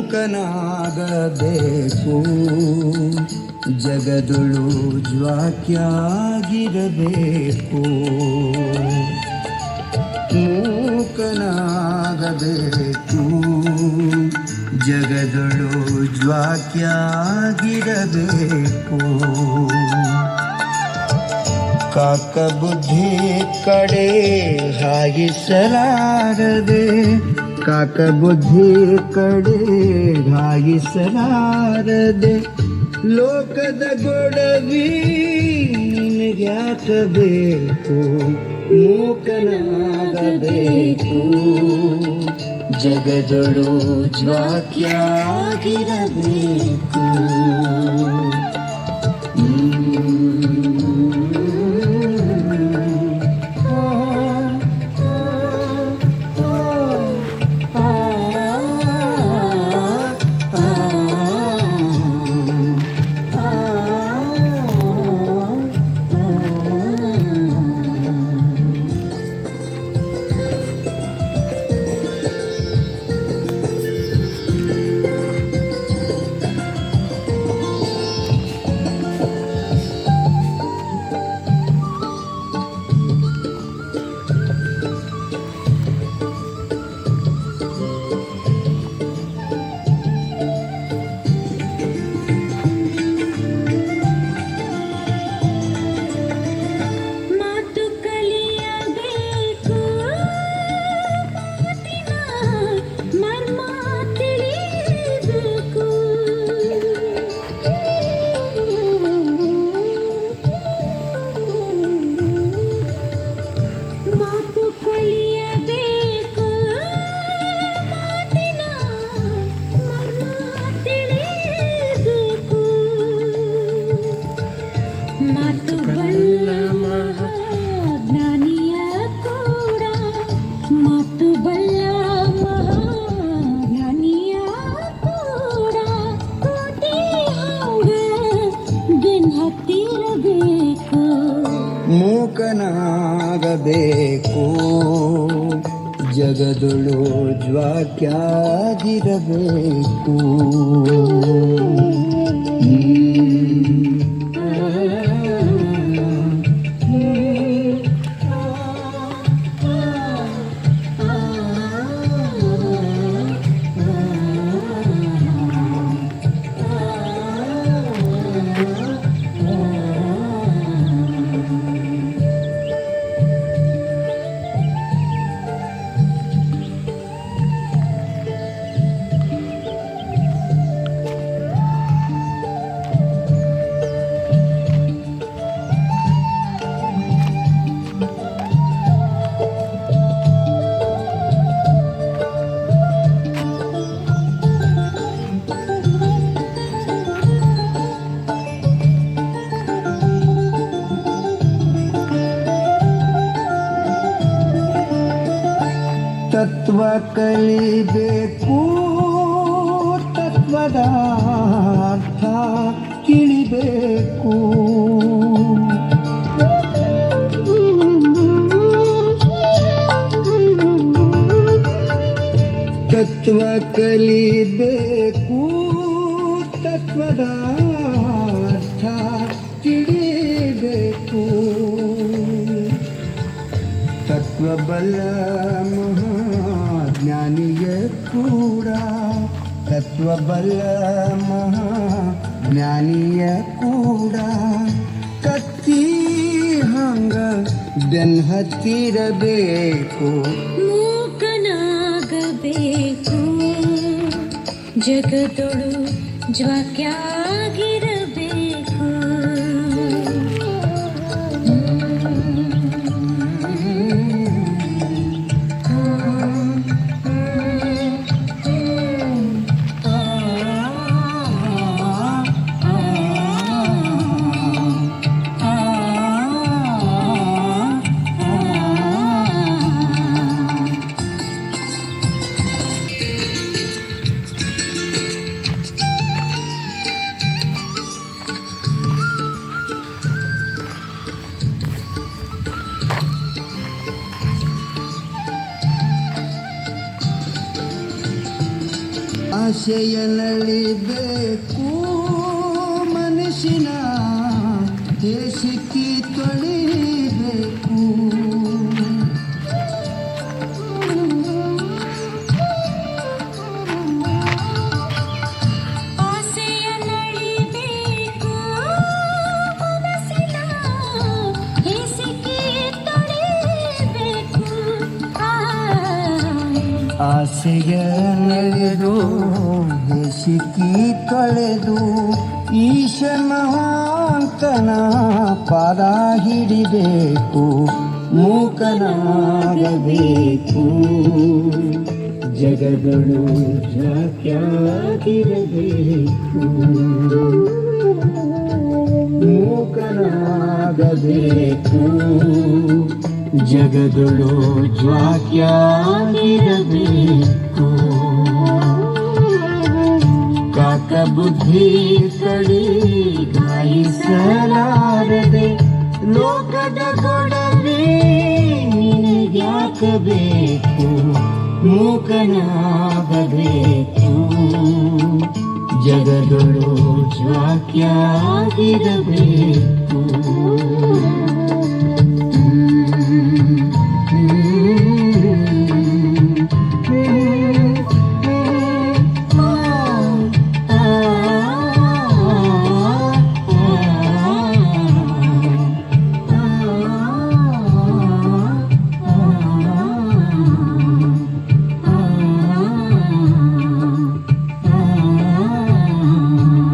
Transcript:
ಮೂಕನಾಗಬೇಕು ಜಗದೊಳು ಜ್ವಾಕ್ಯಾಗಿರಬೇಕು ಮೂಕನಾಗಬೇಕು ಜಗದೊಳು ಜ್ವಾಕ್ಯಾಗಿರಬೇಕು ಕಾಕ ಬುದ್ಧಿ ಕಡೆ ಹಾಯಿಸಲಾರದೆ ಕಾಕ ಬುದ್ಧಿ ಕಡೆ ಹಾಯಿಸಲಾರದೆ ಲೋಕದ ಗೊಡವಿ ನಿನಗ್ಯಾಕಬೇಕು ಮೂಕನಾಗಬೇಕು ಜಗದೊಳು ಜ್ವಾಕ್ಯಾಗಿರಬೇಕು ಮೂಕನಾಗಬೇಕು ಜಗದೊಳು ಜ್ವಾಕ್ಯಾಗಿರಬೇಕು ತತ್ವ ಕಲಿಬೇಕು ತತ್ವದ ಅರ್ಥ ತಿಳಿಬೇಕು ತತ್ವ ಕಲಿಬೇಕು ತತ್ವದ ಅರ್ಥ ತಿಳಿಬೇಕು ತತ್ವಬಲ ಮಹಾಜ್ಞಾನಿಯ ಕೂಡ ತತ್ವಬಲ ಮಹಾಜ್ಞಾನಿಯ ಕೂಡ ಕತ್ತಿ ಹಂಗ ಬೆನ್ ಹತ್ತಿರಬೇಕು ಮೂಕನಾಗಬೇಕು ಜಗದೊಳು ಜ್ವಾಕ್ಯಾಗಿರಬೇಕು ಆಸೆಯ ನಳಿಬೇಕು ಮನಸ್ಸಿನ ಹೇಸಿಕ್ಕಿ ತೊಳಿಬೇಕು. ಆಸೆಯ ನಳಿಬೇಕು ಮನಸ್ಸಿನ ಹೇಸಿಗೆ ತೊಳೆಯಬೇಕು. ಆಸೆಯ ನಡೆದು ಹೇಸಿಕ್ಕಿ ತೊಳೆದು ಈಶ ಮಹಾಂತನ ಪಾದ ಹಿಡಿಬೇಕು. ಮೂಕನಾಗಬೇಕು ಜಗದಳು ಜಾಕ್ಯಾಗಿರಬೇಕು. ಮೂಕನಾಗಬೇಕು ಜಗದಳು ಜ್ವಾಕ್ಯಾಗಿರಬೇಕು. ಕಾಕ ಬುದ್ಧಿ ಕಡಿ ಗಾಯಿಸಲಾರದೆ ಲೋಕದ ಕೊಡಲಿ ಯಾಕಬೇಕು. ಮೂಕನಾಗಬೇಕು ಜಗದಳು ಜ್ವಾಕ್ಯಾಗಿರಬೇಕು.